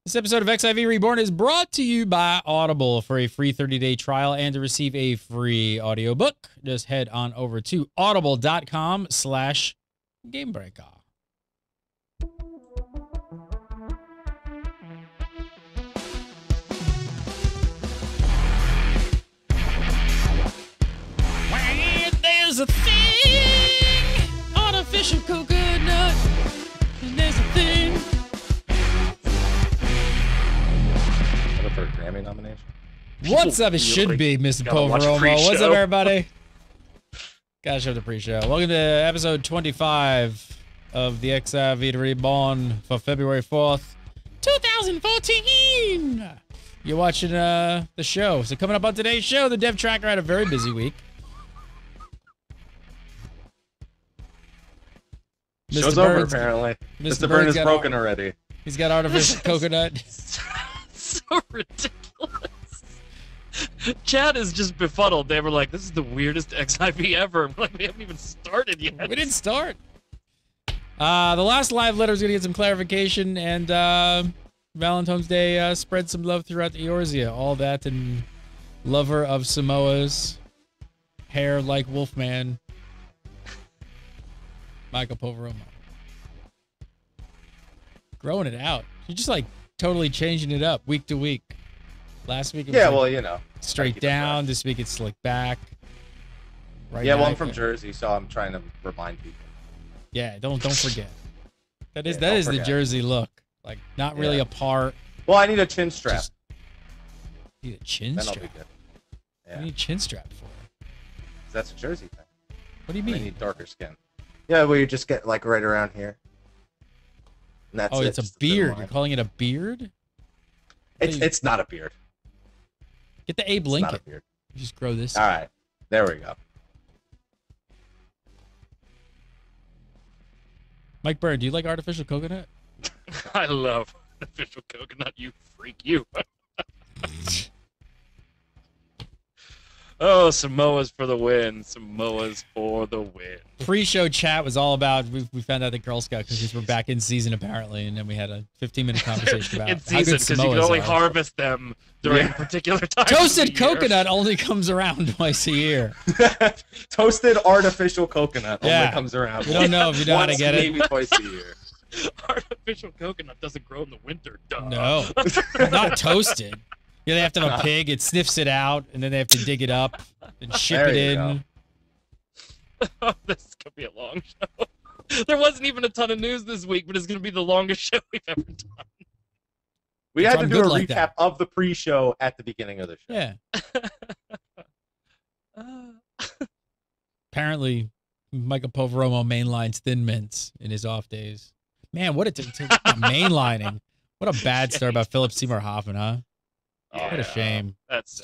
This episode of XIV Reborn is brought to you by Audible. For a free 30-day trial and to receive a free audiobook, just head on over to audible.com/gamebreaker. There's a thing, artificial coconut, and there's a thing. For a Grammy nomination. What's up? It should be Mr. Poveromo. What's up, everybody? Gotta show the pre-show. Welcome to episode 25 of the XIV Reborn for February 4th, 2014. You're watching the show. So coming up on today's show, the Dev Tracker had a very busy week. Show's over, apparently. Mr. Burn is broken already. He's got artificial coconut. So ridiculous. Chad is just befuddled. They were like, this is the weirdest XIV ever. I'm like, we haven't even started yet. We didn't start. The last live letter is going to get some clarification, and Valentine's Day spread some love throughout the Eorzea. All that and lover of Samoa's hair like Wolfman. Michael Poveromo. Growing it out. You're just like totally changing it up week to week. Last week it was well, you know, straight down. This week it's slicked back. Right now, I'm from Jersey, so I'm trying to remind people. Yeah, don't forget. That is the Jersey look. Like not really a part. Well, I need a chin strap. Just need a chin then strap. I'll be good. Yeah. What do you need a chin strap for? That's a Jersey thing. What do you mean? I need darker skin. Yeah, well, you just get like right around here. And that's it's a beard. You're calling it a beard? It's not a beard. Get the Abe Lincoln. It's not a beard. You just grow this. All right, there we go. Mike Bird, do you like artificial coconut? I love artificial coconut, you freak, you. Oh, Samoa's for the win. Samoa's for the win. Pre-show chat was all about, we found out that Girl Scout cookies were back in season, apparently, and then we had a 15-minute conversation about in season, because you can only harvest them during particular times. Toasted coconut only comes around twice a year. Toasted artificial coconut only comes around. We don't know if you know how to get it. Maybe twice a year. Artificial coconut doesn't grow in the winter, duh. No, not toasted. Yeah, they have to have a pig. It sniffs it out, and then they have to dig it up and ship it in. Oh, this is gonna be a long show. There wasn't even a ton of news this week, but it's gonna be the longest show we've ever done. We had to do a recap of the pre-show at the beginning of the show. Yeah. Apparently, Michael Poveromo mainlines Thin Mints in his off days. Man, what a mainlining! What a bad story about Philip Seymour Hoffman, huh? Yeah, what a shame. Let's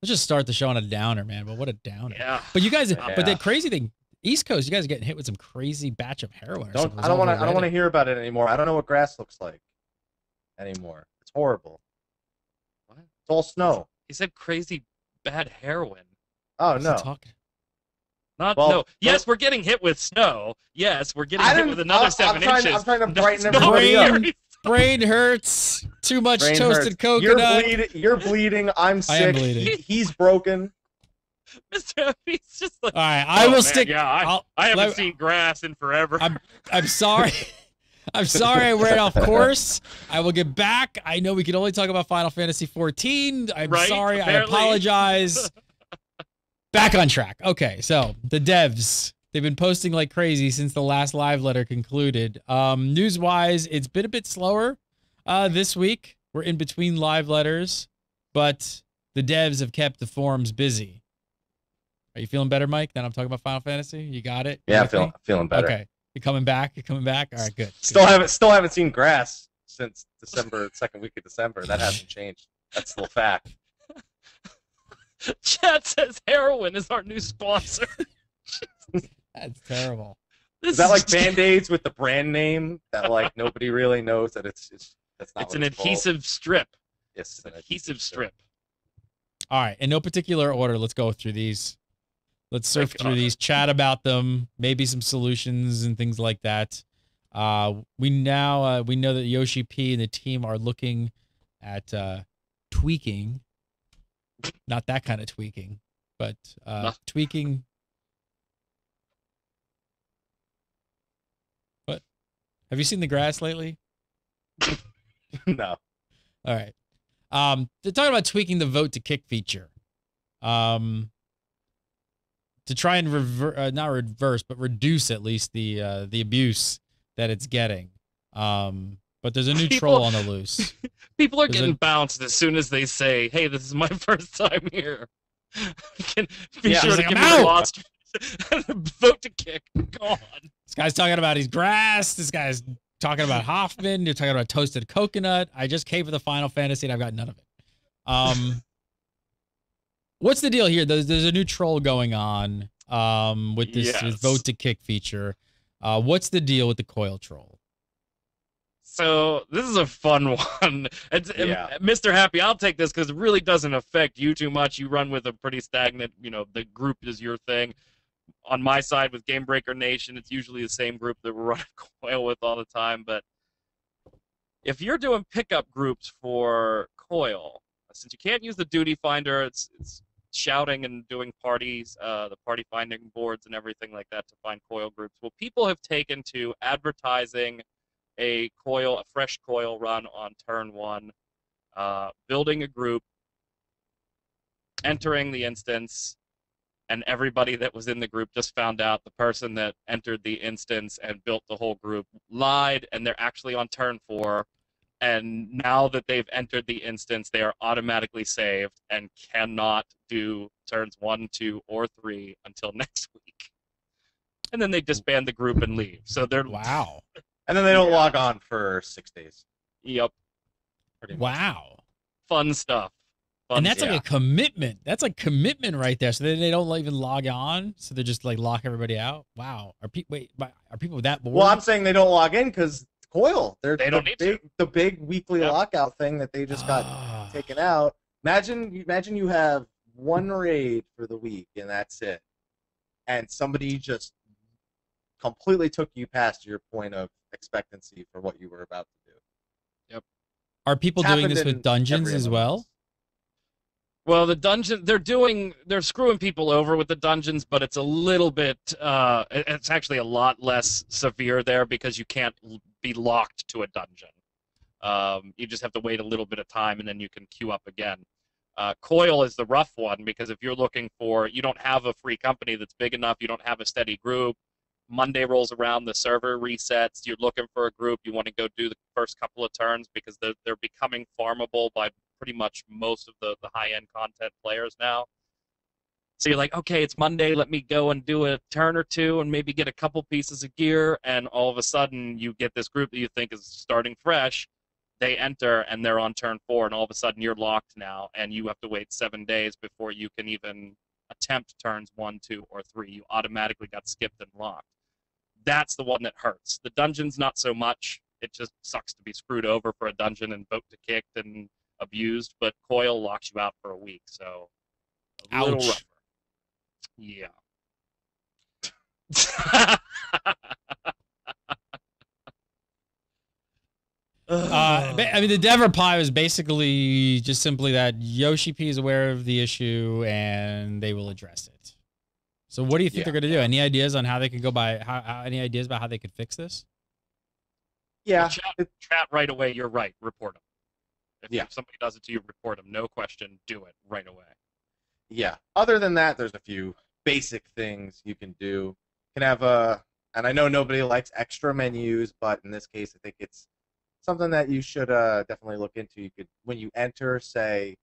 just start the show on a downer, man. But what a downer. Yeah. But you guys, but the crazy thing, East Coast, you guys are getting hit with some crazy batch of heroin. I don't want to hear about it anymore. I don't know what grass looks like anymore. It's horrible. What? It's all snow. He said crazy bad heroin. Oh no. No. Yes, we're getting hit with snow. Yes, we're getting hit with another 7 inches. I'm trying to brighten everybody up. Brain hurts. Too much toasted coconut. You're bleeding. I'm sick. I am bleeding. He's broken. Mr. He's just like. All right, I will stick. Yeah, I haven't seen grass in forever. I'm sorry. I'm sorry I ran off course. I will get back. I know we can only talk about Final Fantasy XIV. I'm sorry. Apparently. I apologize. Back on track. Okay, so the devs. They've been posting like crazy since the last live letter concluded. News-wise, it's been a bit slower this week. We're in between live letters, but the devs have kept the forums busy. Are you feeling better, Mike? Then I'm talking about Final Fantasy. You got it? Yeah, feeling better. Okay, you coming back? You coming back? All right, good. Still haven't seen grass since December, second week of December. That hasn't changed. That's still a fact. Chat says heroin is our new sponsor. That's terrible. Is that like Band-Aids with the brand name that like nobody really knows that that's not? It's an adhesive strip. Yes, an adhesive strip. All right, in no particular order, let's go through these. Let's surf through these, chat about them, maybe some solutions and things like that. We know that Yoshi P and the team are looking at tweaking, not that kind of tweaking, but tweaking. What? Have you seen the grass lately? No. All right. They're talking about tweaking the vote to kick feature. To try and not reverse, but reduce at least the abuse that it's getting. But there's a new troll on the loose. People are getting bounced as soon as they say, "Hey, this is my first time here." Be sure to give me the lost vote to kick. Gone. This guy's talking about his grass. This guy's talking about Hoffman. You're talking about toasted coconut. I just came for the Final Fantasy and I've got none of it. What's the deal here? There's a new troll going on with this vote to kick feature. What's the deal with the Coil troll? So this is a fun one. Mr. Happy, I'll take this because it really doesn't affect you too much. You run with a pretty stagnant, the group is your thing. On my side with Game Breaker Nation, it's usually the same group that we're running Coil with all the time. But if you're doing pickup groups for Coil, since you can't use the duty finder, it's shouting and doing parties, the party finding boards and everything like that to find Coil groups. Well, people have taken to advertising a fresh Coil run on turn 1, building a group, entering the instance, and everybody that was in the group just found out the person that entered the instance and built the whole group lied, and they're actually on turn 4. And now that they've entered the instance, they are automatically saved and cannot do turns 1, 2, or 3 until next week. And then they disband the group and leave. So they're wow. And then they don't log on for 6 days. Yep. Wow. Fun stuff. And that's like a commitment. That's like commitment right there. So they don't even log on. So they just like lock everybody out. Wow. Are people that bored? Well, I'm saying they don't log in because Coil. They don't need to. The big weekly lockout thing that they just got taken out. Imagine you have one raid for the week and that's it, and somebody just completely took you past your point of expectancy for what you were about to do. Yep. Are people doing this with dungeons as well? Well, the dungeon they're screwing people over with the dungeons, but it's a little bit it's actually a lot less severe there because you can't be locked to a dungeon. You just have to wait a little bit of time and then you can queue up again. Coil is the rough one because if you're looking for, you don't have a free company that's big enough, you don't have a steady group. Monday rolls around, the server resets, you're looking for a group, you want to go do the first couple of turns because they're becoming farmable by pretty much most of the high-end content players now. So you're like, okay, it's Monday, let me go and do a turn or two and maybe get a couple pieces of gear, and all of a sudden you get this group that you think is starting fresh, they enter and they're on turn 4, and all of a sudden you're locked now, and you have to wait 7 days before you can even attempt turns 1, 2, or 3. You automatically got skipped and locked. That's the one that hurts. The dungeon's not so much. It just sucks to be screwed over for a dungeon and vote to kicked and abused, but Coil locks you out for a week, so a little rougher. Yeah. I mean, the dev reply was basically just simply that Yoshi P is aware of the issue and they will address it. So what do you think they're going to do? Any ideas on how they could go by? Any ideas about how they could fix this? Yeah. Chat right away. You're right. Report them. If somebody does it to you, report them. No question. Do it right away. Yeah. Other than that, there's a few basic things you can do. You can have and I know nobody likes extra menus, but in this case, I think it's something that you should definitely look into. You could, when you enter, say,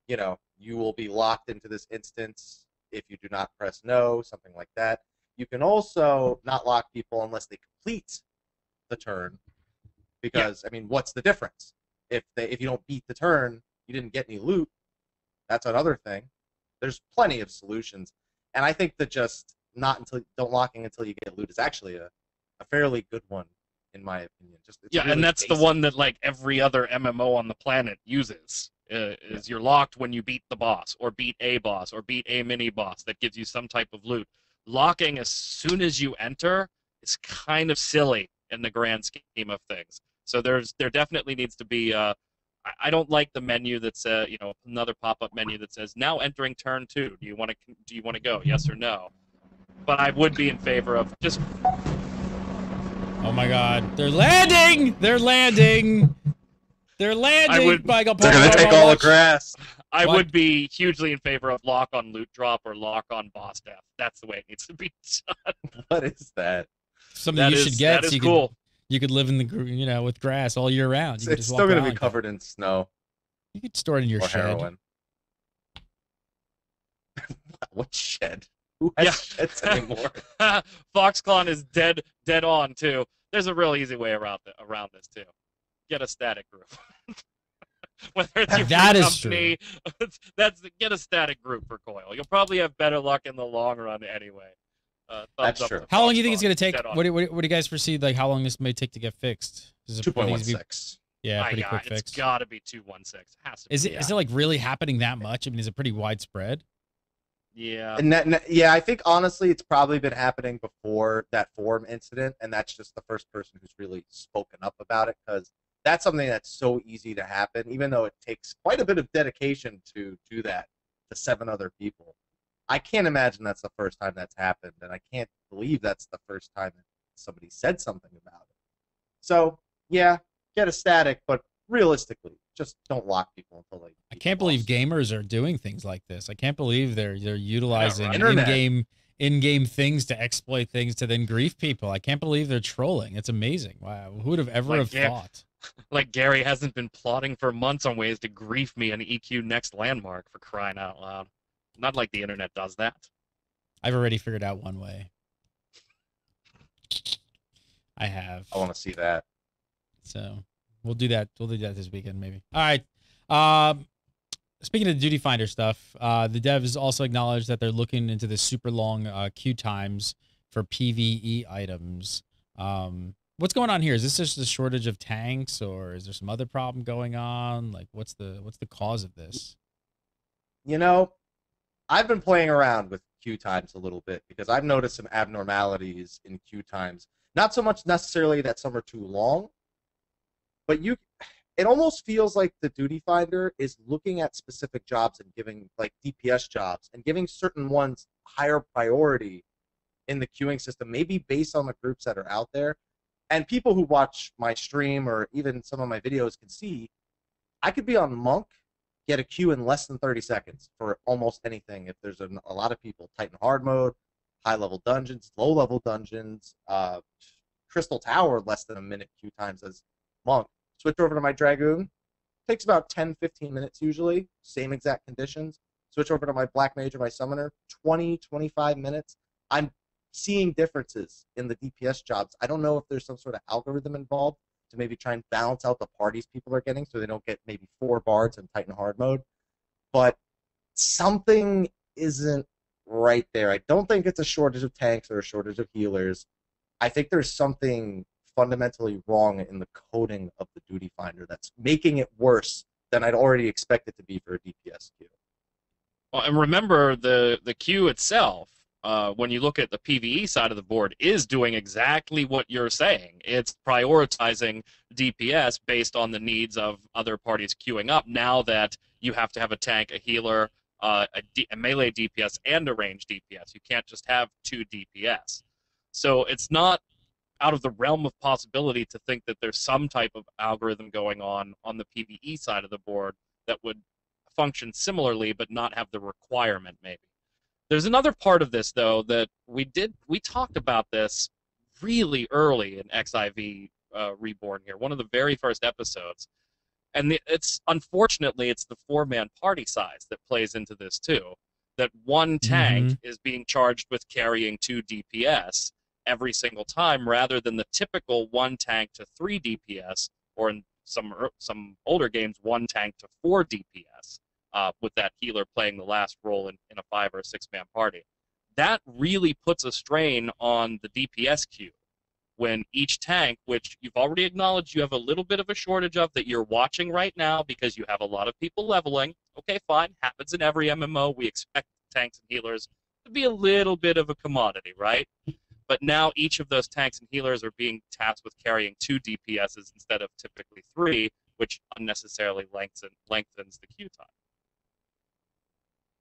you will be locked into this instance if you do not press no, something like that. You can also not lock people unless they complete the turn, because I mean, what's the difference? If you don't beat the turn, you didn't get any loot. That's another thing. There's plenty of solutions, and I think that just don't locking until you get loot is actually a fairly good one, in my opinion. It's really and that's basic. the one that like every other MMO on the planet uses. Is you're locked when you beat the boss, or beat a boss, or beat a mini boss that gives you some type of loot. Locking as soon as you enter is kind of silly in the grand scheme of things. So there definitely needs to be. I don't like the menu that's another pop-up menu that says now entering turn 2. Do you want to go? Yes or no? But I would be in favor of just. Oh my God! They're landing! They're landing! They're landing! They're gonna take all the grass. I would be hugely in favor of lock on loot drop or lock on boss death. That's the way it needs to be done. What is that? Something you should get. That is cool. You could live in the with grass all year round. It's still going to be covered in snow. You could store it in your shed. Heroin. What shed? Who has sheds anymore? Foxconn is dead on too. There's a real easy way around this too. Get a static group. Whether it's your company, get a static group for Coil. You'll probably have better luck in the long run anyway. That's true. How long do you think it's going to take? What do you guys foresee? Like how long this may take to get fixed? 2.16. Yeah, pretty quick fix. It's got to be 2.16. Has to be. Is it like really happening that much? I mean, is it pretty widespread? Yeah. And I think honestly, it's probably been happening before that forum incident, and that's just the first person who's really spoken up about it, because that's something that's so easy to happen, even though it takes quite a bit of dedication to do that to 7 other people. I can't imagine that's the first time that's happened, and I can't believe that's the first time that somebody said something about it. So, yeah, get a static, but realistically, just don't lock people until they. I can't believe gamers are doing things like this. I can't believe they're utilizing in-game things to exploit things to then grief people. I can't believe they're trolling. It's amazing. Wow, who would have ever thought? Like Gary hasn't been plotting for months on ways to grief me an EQ next landmark, for crying out loud. Not like the internet does that. I've already figured out one way. I have. I want to see that. So we'll do that. We'll do that this weekend, maybe. All right. Speaking of the Duty Finder stuff, the devs also acknowledged that they're looking into the super long queue times for PvE items. What's going on here? Is this just a shortage of tanks, or is there some other problem going on? Like, what's the cause of this? I've been playing around with queue times a little bit because I've noticed some abnormalities in queue times. Not so much necessarily that some are too long, but it almost feels like the Duty Finder is looking at specific jobs and giving, like DPS jobs, and giving certain ones higher priority in the queuing system, maybe based on the groups that are out there. And people who watch my stream or even some of my videos can see I could be on Monk, get a queue in less than 30 seconds for almost anything. If there's a lot of people, Titan hard mode, high-level dungeons, low-level dungeons, Crystal Tower, less than a minute queue times as Monk. Switch over to my Dragoon. Takes about 10-15 minutes usually. Same exact conditions. Switch over to my Black Mage or my Summoner. 20-25 minutes. I'm seeing differences in the DPS jobs. I don't know if there's some sort of algorithm involved to maybe try and balance out the parties people are getting so they don't get maybe 4 bards in Titan hard mode. But something isn't right there. I don't think it's a shortage of tanks or a shortage of healers. I think there's something fundamentally wrong in the coding of the Duty Finder that's making it worse than I'd already expect it to be for a DPS queue. Well, and remember, the queue itself, when you look at the PvE side of the board, is doing exactly what you're saying. It's prioritizing DPS based on the needs of other parties queuing up, now that you have to have a tank, a healer, a melee DPS, and a range DPS. You can't just have 2 DPS. So it's not out of the realm of possibility to think that there's some type of algorithm going on the PvE side of the board that would function similarly but not have the requirement, maybe. There's another part of this, though, that we talked about this really early in XIV Reborn here, one of the very first episodes. And unfortunately, it's the 4-man party size that plays into this, too. That one tank is being charged with carrying 2 DPS every single time, rather than the typical 1 tank to 3 DPS, or in some older games, 1 tank to 4 DPS. With that healer playing the last role in a 5 or 6-man party. That really puts a strain on the DPS queue when each tank, which you've already acknowledged you have a little bit of a shortage of that you're watching right now because you have a lot of people leveling. Okay, fine, happens in every MMO. We expect tanks and healers to be a little bit of a commodity, right? But now each of those tanks and healers are being tasked with carrying 2 DPSs instead of typically 3, which unnecessarily lengthens the queue time.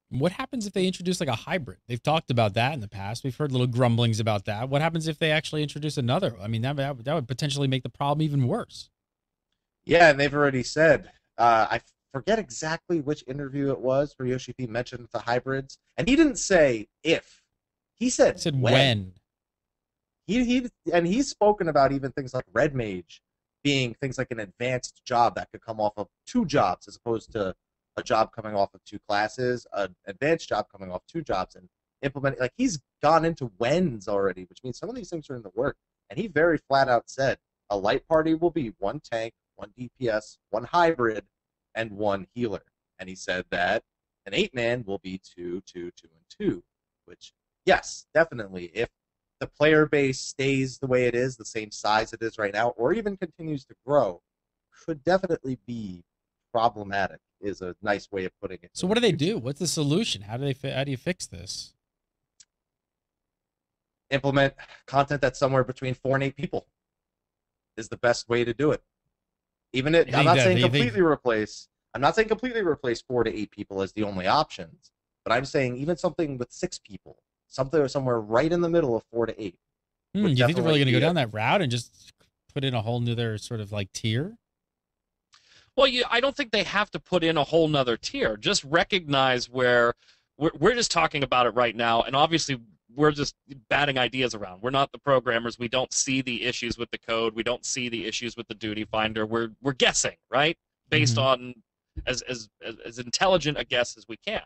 What happens if they introduce like a hybrid? They've talked about that in the past. We've heard little grumblings about that. What happens if they actually introduce another? I mean, that would potentially make the problem even worse. Yeah, and they've already said, I forget exactly which interview it was where Yoshi mentioned the hybrids, and he didn't say if. He said when. He's spoken about even things like Red Mage being things like an advanced job that could come off of 2 jobs as opposed to a job coming off of 2 classes, an advanced job coming off 2 jobs, and implementing. Like, he's gone into whens already, which means some of these things are in the work. And he very flat out said a light party will be 1 tank, 1 DPS, 1 hybrid, and 1 healer. And he said that an 8-man will be 2, 2, 2, and 2. Which, yes, definitely, if the player base stays the way it is, the same size it is right now, or even continues to grow, could definitely be problematic, is a nice way of putting it. So what do they do? What's the solution? How do you fix this? Implement content that's somewhere between 4 and 8 people is the best way to do it. Even it, I'm not saying completely replace. I'm not saying completely replace 4 to 8 people as the only options, but I'm saying even something with 6 people, something somewhere right in the middle of 4 to 8. Do you think they're really going to go down that route and just put in a whole nother sort of like tier? Well, I don't think they have to put in a whole nother tier. Just recognize where we're just talking about it right now, and obviously we're just batting ideas around. We're not the programmers. We don't see the issues with the code. We don't see the issues with the duty finder. We're guessing, right? Based on as intelligent a guess as we can.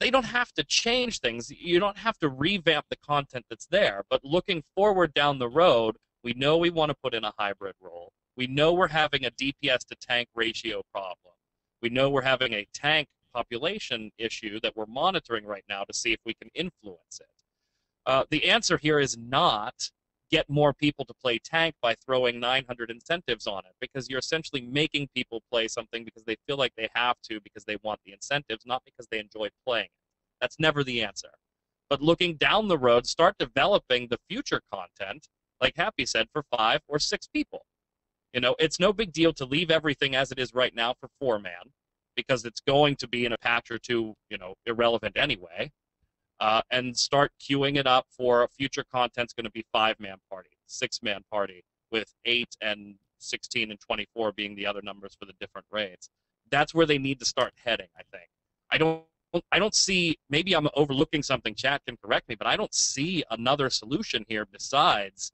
They don't have to change things. You don't have to revamp the content that's there. But looking forward down the road, we know we want to put in a hybrid role. We know we're having a DPS to tank ratio problem. We know we're having a tank population issue that we're monitoring right now to see if we can influence it. The answer here is not get more people to play tank by throwing 900 incentives on it, because you're essentially making people play something because they feel like they have to, because they want the incentives, not because they enjoy playing it. That's never the answer. But looking down the road, start developing the future content, like Happy said, for 5 or 6 people. You know, it's no big deal to leave everything as it is right now for 4-man, because it's going to be in a patch or 2, you know, irrelevant anyway. And start queuing it up for future content's going to be 5-man party, 6-man party, with 8 and 16 and 24 being the other numbers for the different raids. That's where they need to start heading, I think. I don't see, maybe I'm overlooking something, chat can correct me, but I don't see another solution here besides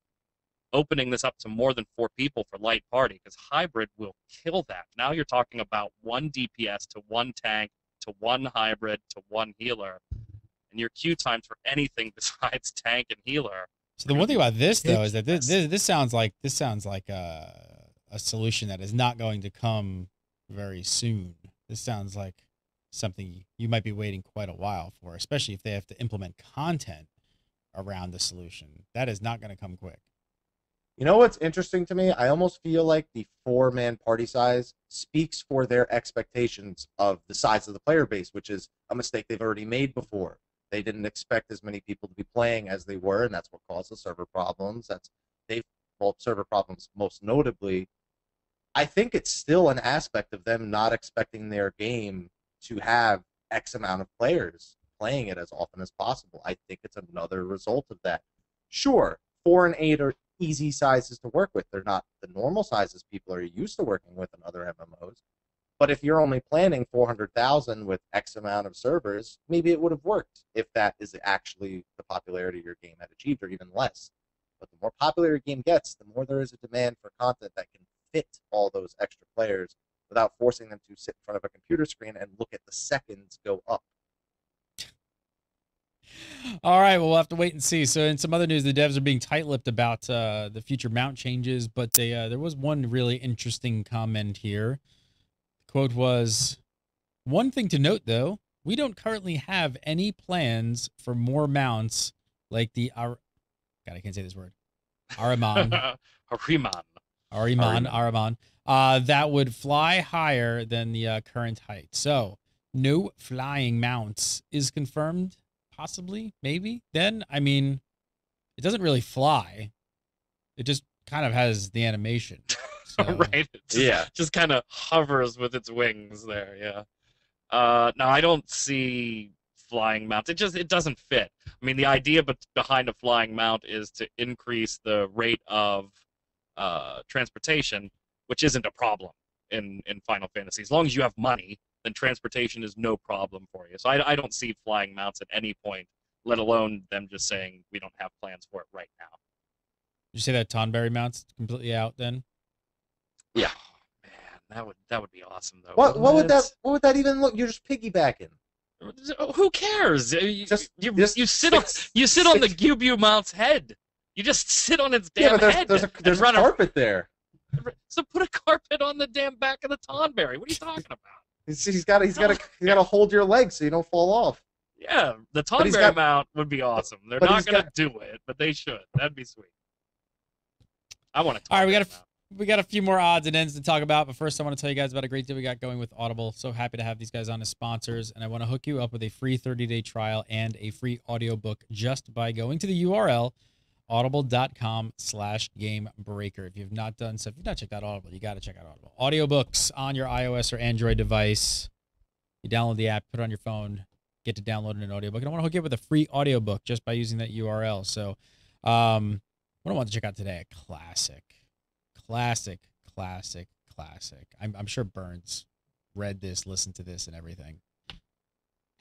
opening this up to more than 4 people for light party, because hybrid will kill that. Now you're talking about 1 DPS to 1 tank to 1 hybrid to 1 healer, and your queue times for anything besides tank and healer. So the one thing about this though is that this sounds like a solution that is not going to come very soon. This sounds like something you might be waiting quite a while for, especially if they have to implement content around the solution. That is not going to come quick. You know what's interesting to me? I almost feel like the 4-man party size speaks for their expectations of the size of the player base, which is a mistake they've already made before. They didn't expect as many people to be playing as they were, and that's what caused the server problems. Server problems most notably. I think it's still an aspect of them not expecting their game to have X amount of players playing it as often as possible. I think it's another result of that. Sure, 4 and 8 are easy sizes to work with. They're not the normal sizes people are used to working with in other MMOs. But if you're only planning 400,000 with X amount of servers, maybe it would have worked if that is actually the popularity your game had achieved, or even less. But the more popular your game gets, the more there is a demand for content that can fit all those extra players without forcing them to sit in front of a computer screen and look at the seconds go up. All right, well, we'll have to wait and see. So in some other news, the devs are being tight-lipped about the future mount changes, but there was one really interesting comment here. The quote was, "One thing to note, though, we don't currently have any plans for more mounts like the God, I can't say this word. Ahriman. Ahriman. That would fly higher than the current height. So no flying mounts is confirmed. Possibly, maybe. Then, I mean, It doesn't really fly. It just kind of has the animation. So. Right? Just kind of hovers with its wings there, yeah. No, I don't see flying mounts. It doesn't fit. I mean, the idea behind a flying mount is to increase the rate of transportation, which isn't a problem in Final Fantasy. As long as you have money, then transportation is no problem for you. So I don't see flying mounts at any point, let alone them just saying we don't have plans for it right now. Did you say that Tonberry mount's completely out then? Yeah. Man, that would be awesome though. What would that even look? You're just piggybacking. Who cares? You sit on the Gyubu mount's head. You just sit on its damn head. There's a carpet there. So put a carpet on the damn back of the Tonberry. What are you talking about? He's got to hold your legs so you don't fall off. Yeah, the Tonberry mount would be awesome. They're not going to do it, but they should. That'd be sweet. I want to. All right, we got a few more odds and ends to talk about, but first I want to tell you guys about a great deal we got going with Audible. So happy to have these guys on as sponsors, and I want to hook you up with a free 30-day trial and a free audiobook just by going to the URL audible.com/gamebreaker. If you've not done so, if you've not checked out Audible, you got to check out Audible. Audiobooks on your iOS or Android device. You download the app, put it on your phone, get to download an audiobook. And I want to hook you up with a free audiobook just by using that URL. So what I want to check out today, a classic. I'm sure Burns read this, listened to this, and everything.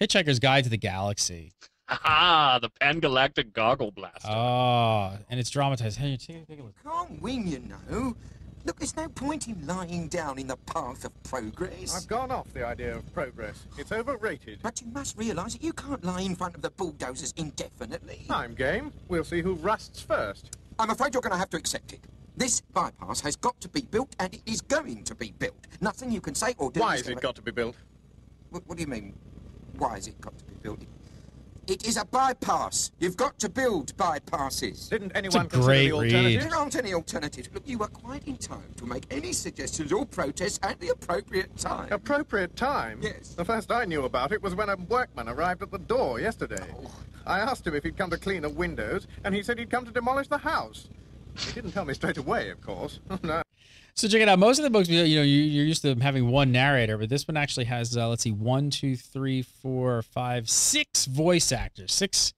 Hitchhiker's Guide to the Galaxy. Ah, the Pan-Galactic Goggle Blaster. Oh, and it's dramatized. Hey, take a look. Can't win, you know. Look, there's no point in lying down in the path of progress. I've gone off the idea of progress. It's overrated. But you must realise that you can't lie in front of the bulldozers indefinitely. I'm game. We'll see who rusts first. I'm afraid you're going to have to accept it. This bypass has got to be built, and it is going to be built. Nothing you can say or do. Why has it got to be built? What do you mean? Why has it got to be built? It is a bypass. You've got to build bypasses. Didn't anyone It's a great consider the alternatives? There aren't any alternatives. Look, you are quite entitled to make any suggestions or protests at the appropriate time. Appropriate time? Yes. The first I knew about it was when a workman arrived at the door yesterday. Oh. I asked him if he'd come to clean the windows, and he said he'd come to demolish the house. He didn't tell me straight away, of course. No. So check it out. Most of the books, you're used to having one narrator, but this one actually has, let's see, 1, 2, 3, 4, 5, 6 voice actors, 6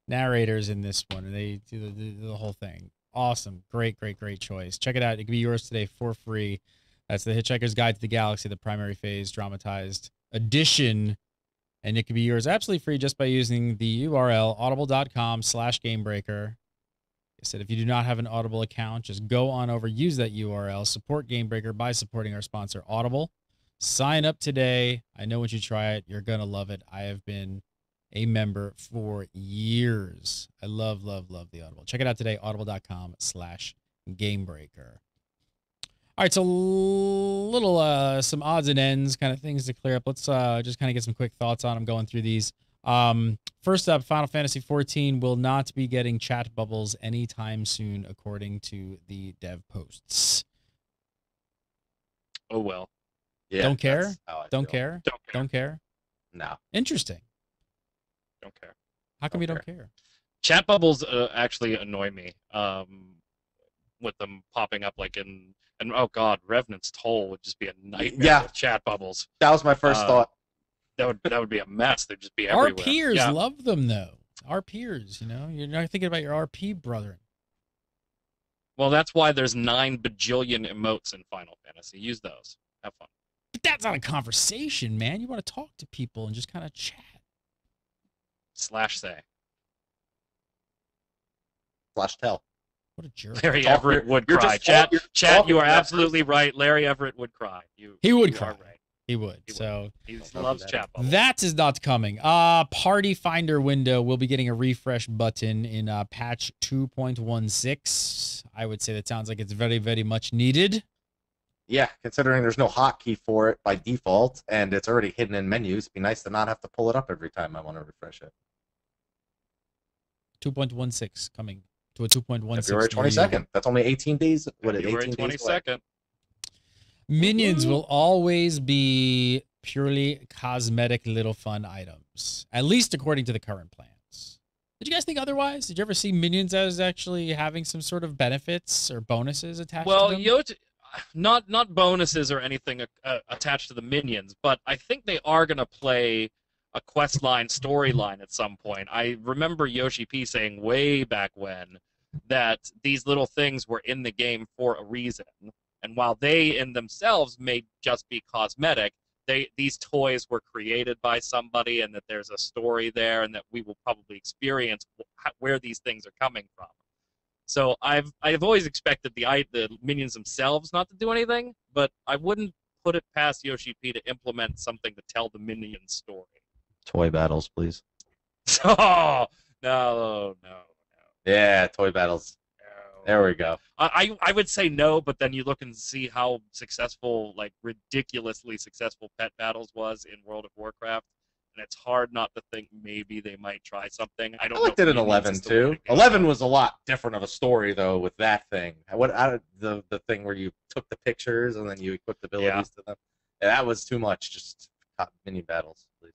narrators in this one, and they do the whole thing. Awesome. Great choice. Check it out. It can be yours today for free. That's The Hitchhiker's Guide to the Galaxy, the primary phase dramatized edition, and it can be yours absolutely free just by using the URL audible.com/gamebreaker. I said, if you do not have an Audible account, just go on over, use that URL, support Gamebreaker by supporting our sponsor, Audible. Sign up today. I know once you try it, you're going to love it. I have been a member for years. I love the Audible. Check it out today, audible.com/Gamebreaker. All right, so some odds and ends, kind of things to clear up. Let's just kind of get some quick thoughts on them going through these. First up, Final Fantasy XIV will not be getting chat bubbles anytime soon, according to the dev posts. Oh, well. Yeah. Don't care? Don't care? Don't care? No. Interesting. Don't care. How come you don't care? Chat bubbles actually annoy me. With them popping up like and oh god, Revenant's Toll would just be a nightmare with chat bubbles. That was my first thought. That would be a mess. They'd just be everywhere. Our peers love them though. Our peers, you're not thinking about your RP brethren. Well, that's why there's 9 bajillion emotes in Final Fantasy. Use those. Have fun. But that's not a conversation, man. You want to talk to people and just kind of chat. /say. /tell. What a jerk. Larry Everett would cry. Chat, you are absolutely right. Larry Everett would cry. He would cry. Right. He would. He loves chat bubbles. That is not coming. Party Finder window will be getting a refresh button in patch 2.16. I would say that sounds like it's very, very much needed. Yeah, considering there's no hotkey for it by default, and it's already hidden in menus, it'd be nice to not have to pull it up every time I want to refresh it. 2.16 coming to a 2.16. February 22nd. That's only 18 days. What, February 18 days 22nd. Minions will always be purely cosmetic little fun items, at least according to the current plans. Did you guys think otherwise? Did you ever see minions as actually having some sort of benefits or bonuses attached to them? Well, not bonuses or anything attached to the minions, but I think they are going to play a quest line storyline at some point. I remember Yoshi P saying way back when that these little things were in the game for a reason, and while they in themselves may just be cosmetic, these toys were created by somebody, and that there's a story there, and that we will probably experience where these things are coming from. So I've always expected the minions themselves not to do anything, but I wouldn't put it past Yoshi P to implement something to tell the minion story. Toy battles, please. Oh no. Yeah, toy battles. There we go. I would say no, but then you look and see how successful, like ridiculously successful Pet Battles was in World of Warcraft, and it's hard not to think maybe they might try something. I liked it in 11 too. 11 was a lot different of a story though with that thing. The thing where you took the pictures and then you equipped abilities to them. Yeah, that was too much. Just mini battles, please.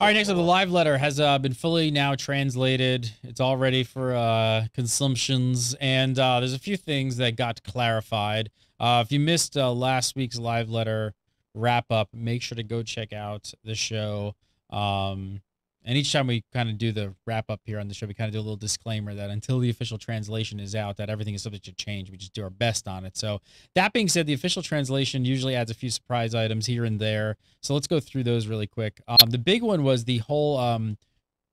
All right, next up, the live letter has been fully now translated. It's all ready for consumptions, and there's a few things that got clarified. If you missed last week's live letter wrap-up, make sure to go check out the show. And each time we kind of do the wrap-up here on the show, we kind of do a little disclaimer that until the official translation is out, that everything is subject to change. We just do our best on it. So that being said, the official translation usually adds a few surprise items here and there. So let's go through those really quick. The big one was the whole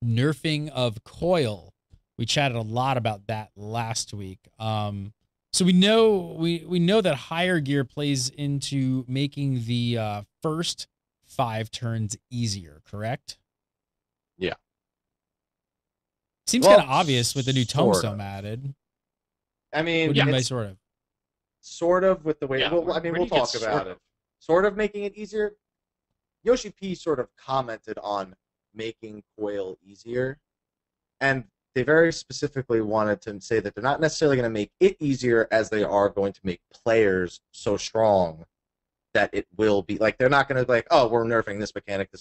nerfing of Coil. We chatted a lot about that last week. So we know that higher gear plays into making the first 5 turns easier, correct? Yeah. Seems kind of obvious with the new tombstone added. I mean, what do you mean by sort of? Sort of with the way. Yeah, well, I mean, we'll talk about it. Sort of making it easier. Yoshi P sort of commented on making Coil easier, and they very specifically wanted to say that they're not necessarily going to make it easier as they are going to make players so strong that it will be like they're not going to be like, oh, we're nerfing this mechanic,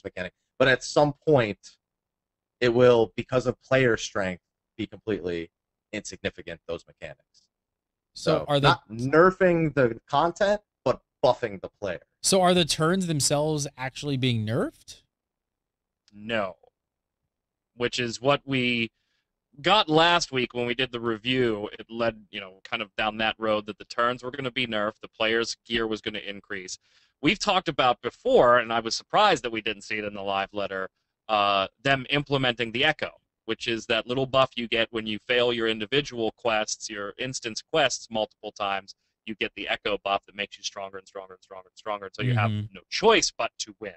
but at some point it will, because of player strength, be completely insignificant, those mechanics. So are they not nerfing the content, but buffing the player? So are the turns themselves actually being nerfed? No. Which is what we got last week when we did the review. It led, kind of down that road that the turns were going to be nerfed, the player's gear was going to increase. We've talked about before, and I was surprised that we didn't see it in the live letter, them implementing the Echo, which is that little buff you get when you fail your individual quests, your instance quests multiple times. You get the Echo buff that makes you stronger and stronger and stronger and stronger until you have no choice but to win.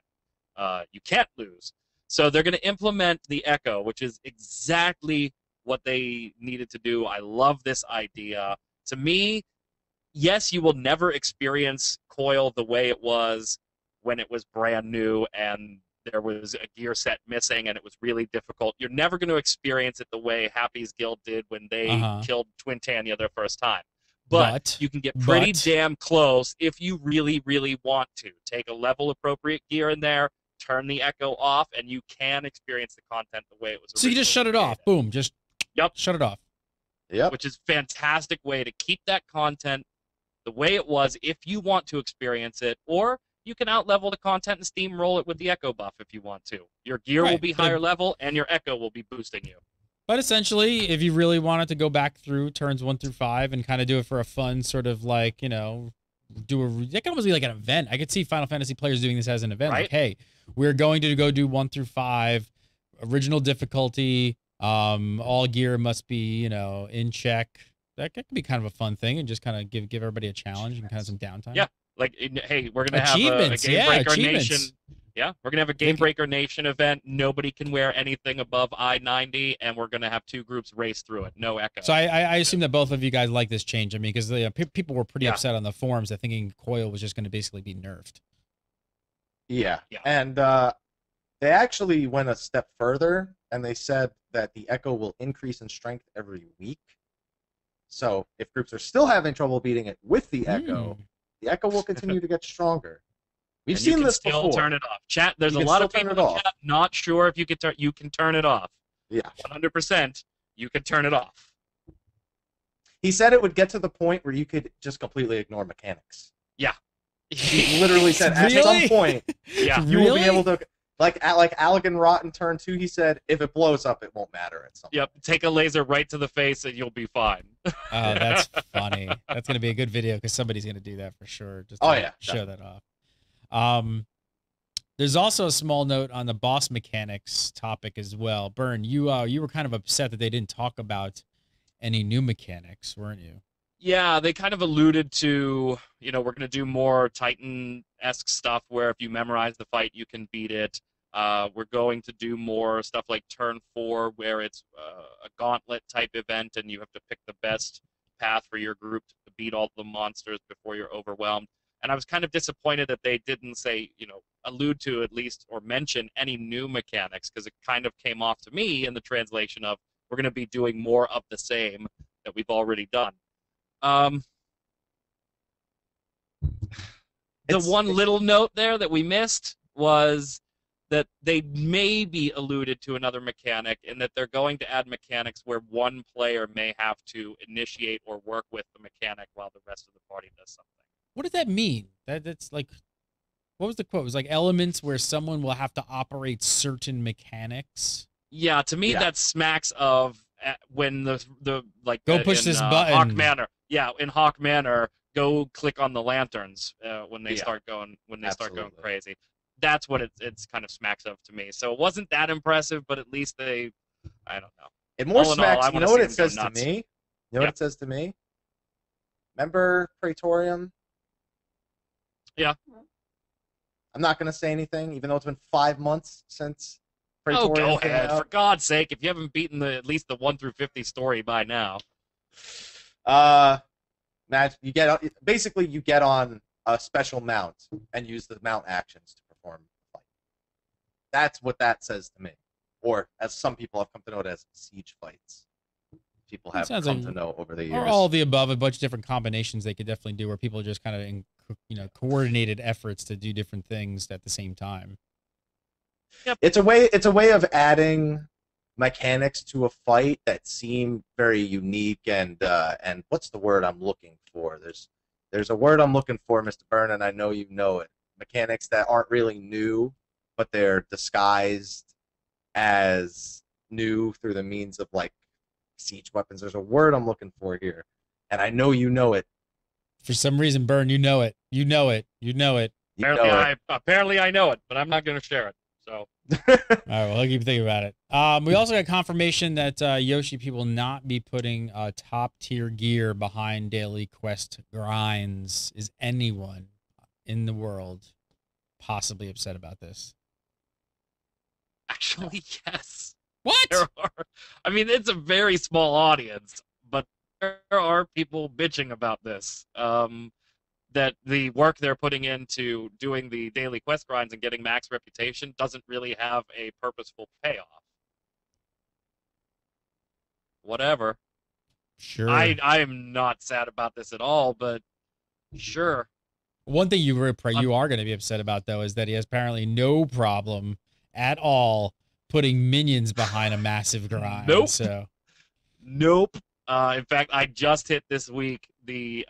You can't lose. So they're going to implement the Echo, which is exactly what they needed to do. I love this idea. To me, yes, you will never experience Coil the way it was when it was brand new and there was a gear set missing and it was really difficult. You're never going to experience it the way Happy's Guild did when they killed Twin Tanya their first time. But you can get pretty damn close if you really, really want to. Take a level-appropriate gear in there, turn the Echo off, and you can experience the content the way it was. So you just shut it off. Boom. Just shut it off. Yep. Which is a fantastic way to keep that content the way it was if you want to experience it, or you can out-level the content and steamroll it with the Echo buff if you want to. Your gear will be higher level, and your Echo will be boosting you. But essentially, if you really wanted to go back through turns 1 through 5 and kind of do it for a fun sort of like, that can almost be like an event. I could see Final Fantasy players doing this as an event. Like, hey, we're going to go do 1 through 5, original difficulty, all gear must be, in check. That could be kind of a fun thing and just kind of give everybody a challenge and kind of some downtime. Yeah, like, hey, we're going to have a Game Breaker Nation. Yeah, we're going to have a Game Breaker Nation event. Nobody can wear anything above I-90, and we're going to have 2 groups race through it. No Echo. So I assume that both of you guys like this change. I mean, because people were pretty upset on the forums that thinking Coil was just going to basically be nerfed. Yeah. And they actually went a step further, and they said that the Echo will increase in strength every week. So if groups are still having trouble beating it with the Echo will continue to get stronger. We've seen this before. Turn it off. Chat. There's a lot of people in chat not sure if you can turn it off. Yeah. 100%, you could turn it off. He said it would get to the point where you could just completely ignore mechanics. Yeah. He literally said at Really? some point Yeah. you will be able to, like Allegan Rot in turn 2, he said, if it blows up, it won't matter at some Yep. Take a laser right to the face and you'll be fine. Oh, that's funny. That's going to be a good video because somebody's going to do that for sure. Just to show that off. There's also a small note on the boss mechanics topic as well. Burn, you were kind of upset that they didn't talk about any new mechanics, weren't you? Yeah, they kind of alluded to, we're going to do more Titan-esque stuff where if you memorize the fight, you can beat it. We're going to do more stuff like Turn 4 where it's a gauntlet type event and you have to pick the best path for your group to beat all the monsters before you're overwhelmed. And I was kind of disappointed that they didn't say, allude to at least or mention any new mechanics because it kind of came off to me in the translation of we're going to be doing more of the same that we've already done. The one little note there that we missed was that they maybe alluded to another mechanic in that they're going to add mechanics where one player may have to initiate or work with the mechanic while the rest of the party does something. What does that mean? That's like, what was the quote? It was like elements where someone will have to operate certain mechanics. Yeah, to me that smacks of when the like go push this button. Hawk Manor. Yeah, in Hawk Manor, go click on the lanterns when they start going start going crazy. That's what it's kind of smacks of to me. So it wasn't that impressive, but at least I don't know. It more smacks. You know what it says to me? You know what it says to me? Remember Praetorium? Yeah. I'm not going to say anything, even though it's been 5 months since Praetorium go came ahead. out. For God's sake, if you haven't beaten at least the 1 through 50 story by now. You get on a special mount and use the mount actions to perform the fight. That's what that says to me. Or, as some people have come to know it as, siege fights. People have come to know over the years. Or all of the above, a bunch of different combinations they could definitely do where people just kind of, coordinated efforts to do different things at the same time. Yep. It's a way of adding mechanics to a fight that seem very unique and what's the word I'm looking for? There's a word I'm looking for, Mr. Byrne, and I know you know it. Mechanics that aren't really new, but they're disguised as new through the means of like siege weapons. There's a word I'm looking for here, and I know you know it. For some reason, Byrne, you know it. You know it. You know it. Apparently I know it, but I'm not going to share it. So. All right, well, I'll keep thinking about it. We also got confirmation that Yoshi people will not be putting top-tier gear behind daily quest grinds. Is anyone in the world possibly upset about this? Actually, yes. What? I mean, it's a very small audience, but there are people bitching about this. That the work they're putting into doing the daily quest grinds and getting max reputation doesn't really have a purposeful payoff. Whatever. Sure. I am not sad about this at all, but sure. One thing you are going to be upset about, though, is that he has apparently no problem at all putting minions behind a massive grind. Nope. So. Nope. In fact, I just hit this week the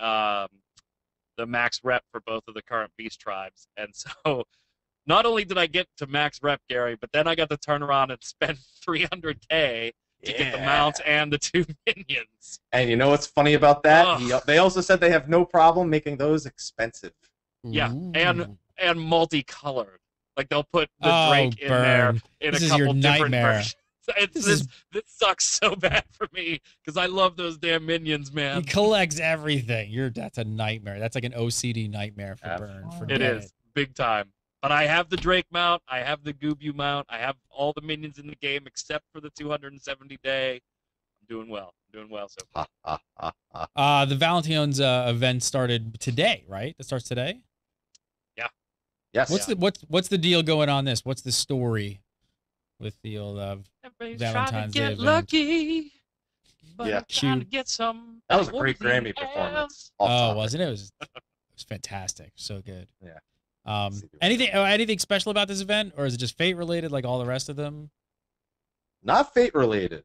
max rep for both of the current beast tribes. And so not only did I get to max rep, Gary, but then I got to turn around and spend 300K to get the mounts and the 2 minions. And you know what's funny about that? They also said they have no problem making those expensive. Yeah, and multicolored. Like they'll put the Drake in there in a couple different versions. This sucks so bad for me because I love those damn minions, man. He collects everything. That's a nightmare. That's like an OCD nightmare for Burn. It is big time. But I have the Drake mount. I have the Goobu mount. I have all the minions in the game except for the 270 day. I'm doing well. So far. The Valentine's event started today, right? It starts today. Yeah. Yes. What's the deal going on this? What's the story with the old Valentine's Day event? Lucky, but trying to get some. That was a great Grammy performance. Oh, wasn't it? It was fantastic. So good. Yeah. Anything special about this event, or is it just fate related like all the rest of them? not fate related.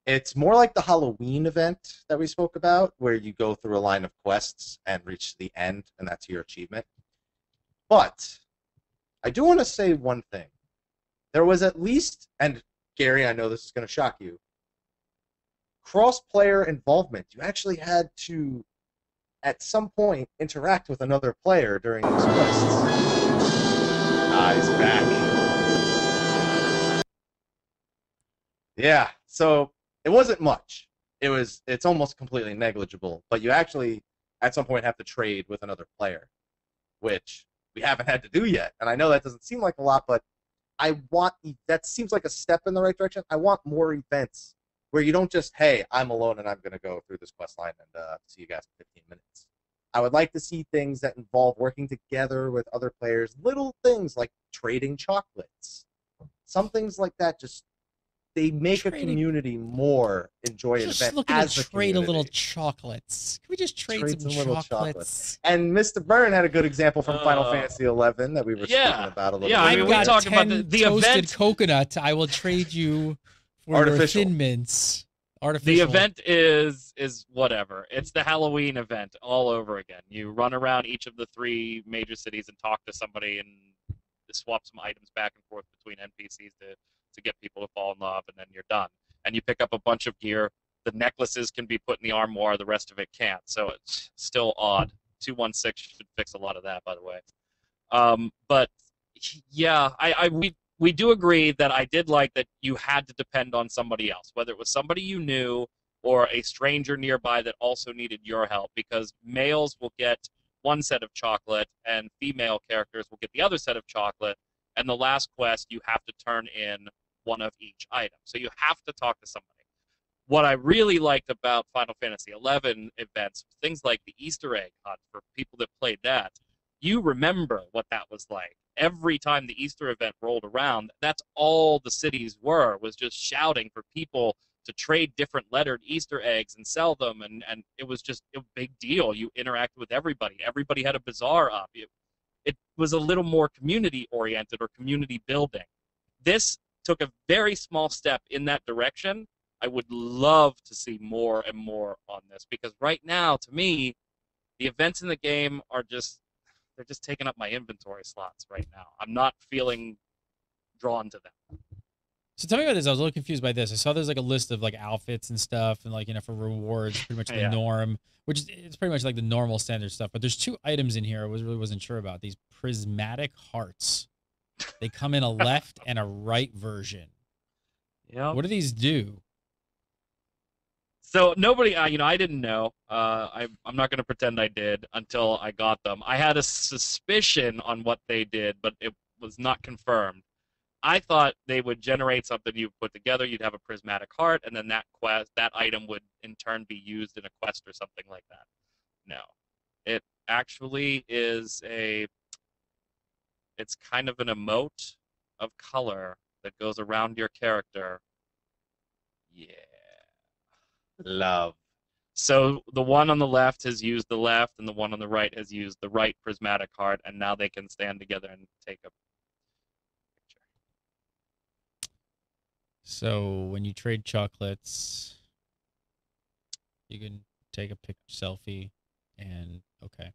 It's more like the Halloween event that we spoke about, where you go through a line of quests and reach the end, and that's your achievement. But I do want to say one thing. There was at least, and Gary, I know this is going to shock you, cross-player involvement. You actually had to, at some point, interact with another player during these quests. He's back. Yeah, so it wasn't much. It's almost completely negligible, but you actually, at some point, have to trade with another player, which we haven't had to do yet. And I know that doesn't seem like a lot, but that seems like a step in the right direction. I want more events where you don't just, hey, I'm alone and I'm going to go through this quest line and see you guys in 15 minutes. I would like to see things that involve working together with other players, little things like trading chocolates. Some things like that just, they make a community more enjoy an event as a trade a little chocolates. Can we just trade some chocolates? And Mr. Byrne had a good example from Final Fantasy XI that we were speaking about a little bit. Yeah, I mean, we talked about the event. Coconut. I will trade you for your Thin Mints. Artificial. The event is whatever. It's the Halloween event all over again. You run around each of the 3 major cities and talk to somebody and swap some items back and forth between NPCs to get people to fall in love, and then you're done. And you pick up a bunch of gear. The necklaces can be put in the armoire, the rest of it can't. So it's still odd. 216 should fix a lot of that, by the way. But yeah, we do agree that I did like that you had to depend on somebody else, whether it was somebody you knew or a stranger nearby that also needed your help, because males will get one set of chocolate and female characters will get the other set of chocolate. And the last quest, you have to turn in one of each item. So you have to talk to somebody. What I really liked about Final Fantasy XI events, things like the Easter egg hunt for people that played that, you remember what that was like. Every time the Easter event rolled around, that's all the cities was just shouting for people to trade different lettered Easter eggs and sell them, and it was just a big deal. You interacted with everybody. Everybody had a bazaar up. It was a little more community-oriented or community building. This took a very small step in that direction. I would love to see more and more on this, because right now, to me, the events in the game are they're just taking up my inventory slots right now. I'm not feeling drawn to them. So tell me about this. I was a little confused by this. I saw there's like a list of like outfits and stuff and like, you know, for rewards, pretty much the norm, which is it's pretty much like the normal standard stuff. But there's 2 items in here I really wasn't sure about. These prismatic hearts. They come in a left and a right version. Yeah. What do these do? So nobody, I didn't know. I'm not going to pretend I did until I got them. I had a suspicion on what they did, but it was not confirmed. I thought they would generate something you put together. You'd have a prismatic heart, and then that item would in turn be used in a quest or something like that. No, it actually is it's kind of an emote of color that goes around your character. Yeah. Love. So the one on the left has used the left, and the one on the right has used the right prismatic heart, and now they can stand together and take a picture. So when you trade chocolates, you can take a selfie, and okay.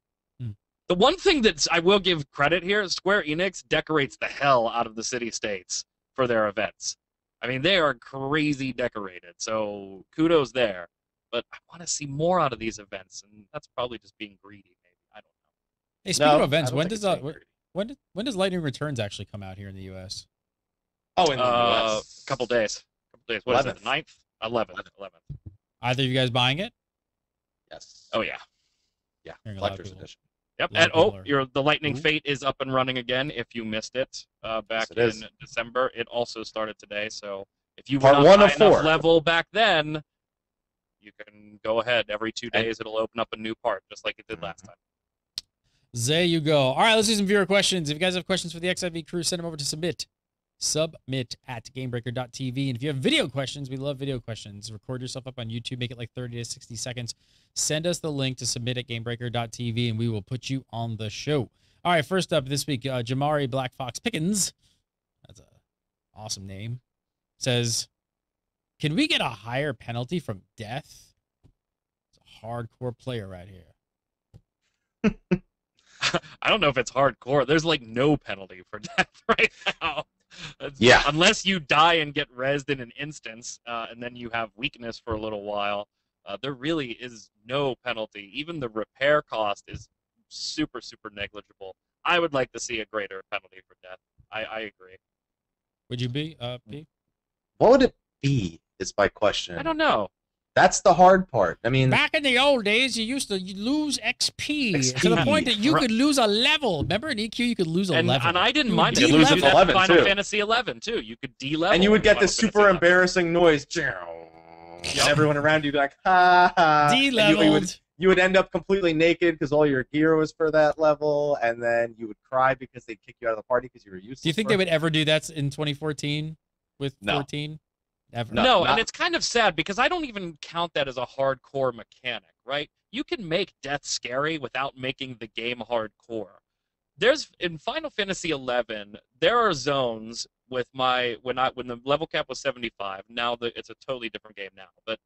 The one thing that I will give credit here is Square Enix decorates the hell out of the city-states for their events. I mean, they are crazy decorated, so kudos there. But I want to see more out of these events, and that's probably just being greedy, maybe. I don't know. Hey, speaking of events, when does Lightning Returns actually come out here in the U.S.? Oh, in the U.S. A couple days. What 11th. Is it, the 9th? 11th. Either of you guys buying it? Yes. Oh, yeah. Yeah, Collector's Edition. Yep, and the Lightning Fate is up and running again. If you missed it back in December, it also started today. So if you were not high enough level back then, you can go ahead. Every 2 days, it'll open up a new part, just like it did last time. There you go. All right, let's do some viewer questions. If you guys have questions for the XIV crew, send them over to submit at gamebreaker.tv. And if you have video questions, we love video questions. Record yourself up on YouTube, make it like 30 to 60 seconds. Send us the link to submit at gamebreaker.tv, and we will put you on the show. All right, first up this week, Jamari Black Fox Pickens. That's an awesome name. says, can we get a higher penalty from death? It's a hardcore player right here. I don't know if it's hardcore. There's like no penalty for death right now. Yeah. Unless you die and get rezzed in an instance, and then you have weakness for a little while, there really is no penalty. Even the repair cost is super, super negligible. I would like to see a greater penalty for death. I agree. Would you be, P? What would it be, is my question. I don't know. That's the hard part. I mean, back in the old days, you used to lose XP to the point that you could lose a level. Remember in EQ, you could lose a level. And I didn't mind it. You lose could lose it Final 11 too. Fantasy XI too. You could de-level. And you would get this Final super Fantasy embarrassing noise. And everyone around you would be like, ha ha. De-leveled. You would end up completely naked because all your gear was for that level, and then you would cry because they'd kick you out of the party because you were useless. Do you think they would ever do that in 2014 with 14? Never. No, and it's kind of sad because I don't even count that as a hardcore mechanic, right? You can make death scary without making the game hardcore. In Final Fantasy XI, there are zones with when the level cap was 75. Now it's a totally different game now, but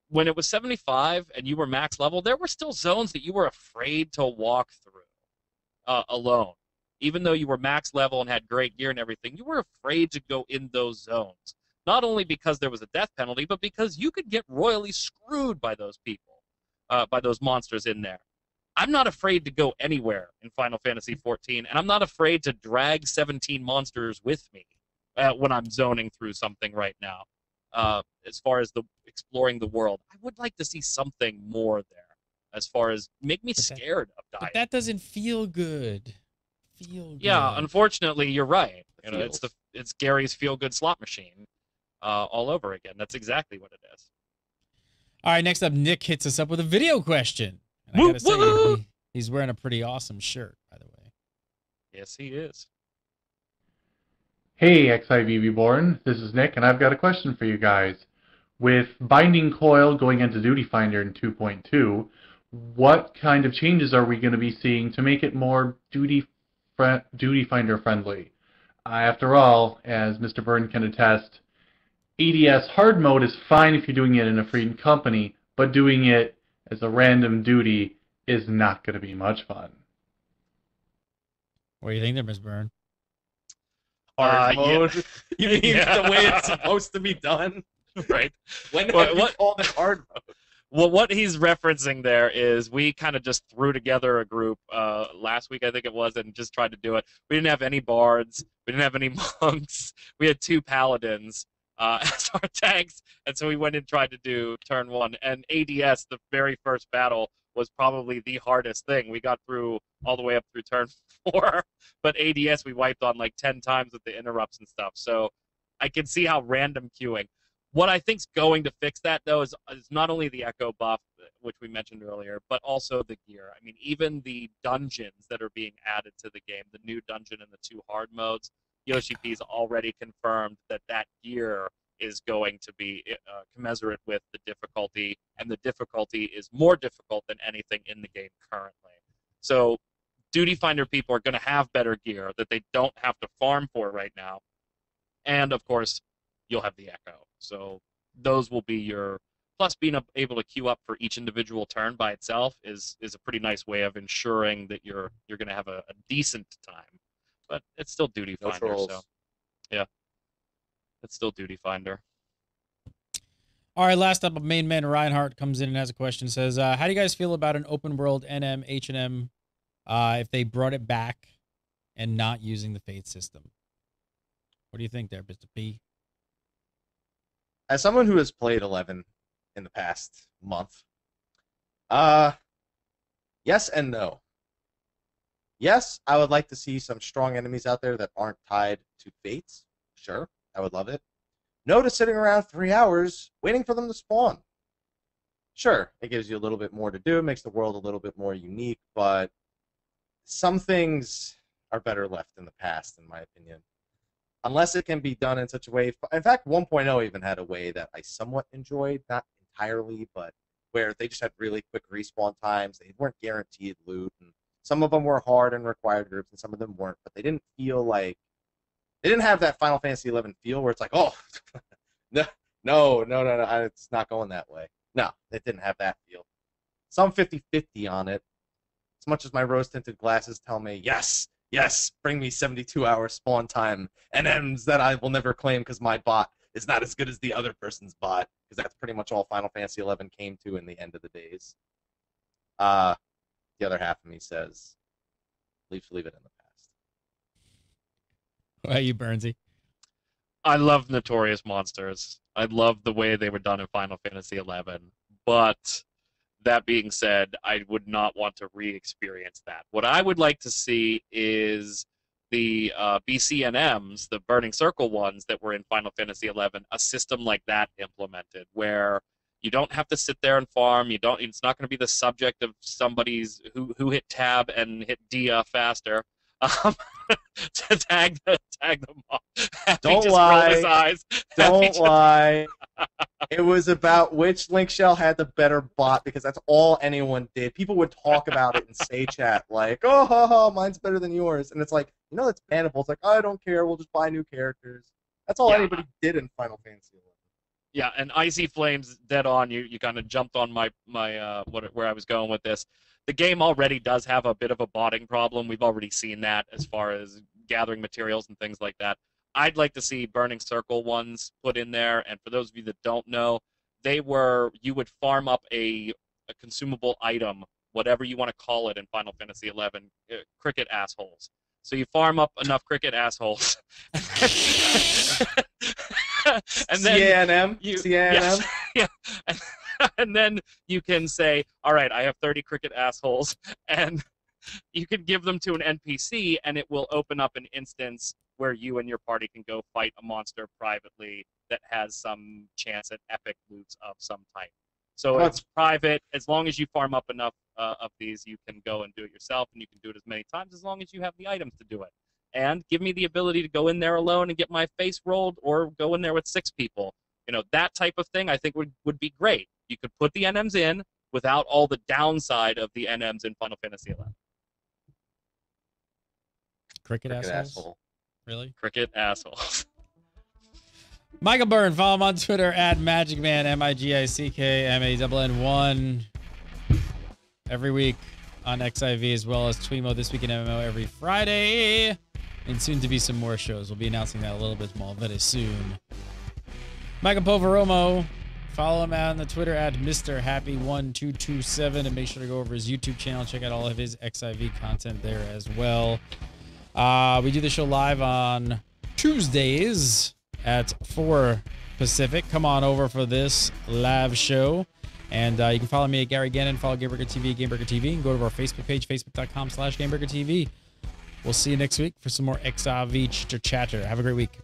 when it was 75 and you were max level, there were still zones that you were afraid to walk through alone. Even though you were max level and had great gear and everything, you were afraid to go in those zones. Not only because there was a death penalty, but because you could get royally screwed by those people, by those monsters in there. I'm not afraid to go anywhere in Final Fantasy XIV, and I'm not afraid to drag 17 monsters with me when I'm zoning through something right now. As far as exploring the world, I would like to see something more there. As far as make me scared of dying. But that doesn't feel good. Yeah, unfortunately, you're right. It's Gary's feel-good slot machine. All over again. That's exactly what it is. All right, next up, Nick hits us up with a video question. And I gotta say, he's wearing a pretty awesome shirt, by the way. Yes, he is. Hey, XIV Reborn. This is Nick, and I've got a question for you guys. With Binding Coil going into Duty Finder in 2.2, what kind of changes are we going to be seeing to make it more Duty Finder friendly? After all, as Mr. Byrne can attest, ADS hard mode is fine if you're doing it in a free company, but doing it as a random duty is not going to be much fun. What do you think there, Ms. Byrne? Hard mode? Yeah. You mean the way it's supposed to be done? Right. When have you called it hard mode? Well, what he's referencing there is we kind of just threw together a group last week, I think it was, and just tried to do it. We didn't have any bards. We didn't have any monks. We had 2 paladins as our tanks, and so we went and tried to do turn 1. And ADS, the very first battle, was probably the hardest thing. We got through all the way up through turn 4, but ADS we wiped on like 10 times with the interrupts and stuff. So I can see how random queuing. What I think's going to fix that, though, is not only the echo buff, which we mentioned earlier, but also the gear. I mean, even the dungeons that are being added to the game, the new dungeon and the 2 hard modes, Yoshi P's already confirmed that gear is going to be commensurate with the difficulty, and the difficulty is more difficult than anything in the game currently. So Duty Finder people are going to have better gear that they don't have to farm for right now. And, of course, you'll have the echo. So those will be your... Plus, being able to queue up for each individual turn by itself is a pretty nice way of ensuring that you're going to have a decent time. But it's still Duty Finder, so yeah, it's still Duty Finder. All right, last up, main man Reinhardt comes in and has a question. Says, how do you guys feel about an open world NM H&M if they brought it back and not using the Fate system? What do you think there, Mr. P? As someone who has played 11 in the past month, yes and no. Yes, I would like to see some strong enemies out there that aren't tied to fates. Sure, I would love it. No to sitting around 3 hours waiting for them to spawn. Sure, it gives you a little bit more to do, makes the world a little bit more unique, but some things are better left in the past, in my opinion. Unless it can be done in such a way. In fact, 1.0 even had a way that I somewhat enjoyed, not entirely, but where they just had really quick respawn times. They weren't guaranteed loot, and some of them were hard and required groups, and some of them weren't, but they didn't feel like They didn't have that Final Fantasy XI feel where it's like, oh, no, it's not going that way. No, it didn't have that feel. Some 50-50 on it. As much as my rose-tinted glasses tell me, yes, bring me 72-hour spawn time NMs that I will never claim because my bot is not as good as the other person's bot, because that's pretty much all Final Fantasy XI came to in the end of the days. The other half of me says, leave it in the past. What about you, Burnsy? I love Notorious Monsters. I love the way they were done in Final Fantasy XI, but that being said, I would not want to re-experience that. What I would like to see is the BCNMs, the Burning Circle ones that were in Final Fantasy XI, a system like that implemented, where you don't have to sit there and farm. It's not going to be the subject of somebody's who hit tab and hit Dia faster. To tag them off. Don't lie. Don't lie. It was about which Link Shell had the better bot, because that's all anyone did. People would talk about it in Say Chat, like, oh, mine's better than yours. And it's like, that's bannable. It's like, oh, I don't care. We'll just buy new characters. That's all anybody did in Final Fantasy XI. Yeah, and Icy Flames, dead on. You kind of jumped on my where I was going with this. The game already does have a bit of a botting problem. We've already seen that as far as gathering materials and things like that. I'd like to see Burning Circle ones put in there. And for those of you that don't know, you would farm up a consumable item, whatever you want to call it in Final Fantasy XI, cricket assholes. So you farm up enough cricket assholes. And then CNM? Yes, yeah. And then you can say, all right, I have 30 cricket assholes, and you can give them to an NPC, and it will open up an instance where you and your party can go fight a monster privately that has some chance at epic loots of some type. So it's private. As long as you farm up enough of these, you can go and do it yourself, and you can do it as many times as long as you have the items to do it. And give me the ability to go in there alone and get my face rolled, or go in there with 6 people. That type of thing I think would be great. You could put the NMs in without all the downside of the NMs in Final Fantasy XI. Cricket asshole. Really? Cricket assholes. Michael Byrne, follow him on Twitter at MagicMan, MIGICKMANN1. Every week on XIV, as well as Twemo This Week in MMO every Friday. And soon to be some more shows. We'll be announcing that a little bit more very soon. Michael Poveromo, follow him on the Twitter at MrHappy1227, and make sure to go over his YouTube channel. Check out all of his XIV content there as well. We do the show live on Tuesdays at 4 Pacific. Come on over for this live show. And you can follow me at Gary Gannon, follow GameBreaker TV at GameBreaker TV, and go to our Facebook page, facebook.com/GameBreaker TV. We'll see you next week for some more XIV chatter. Have a great week.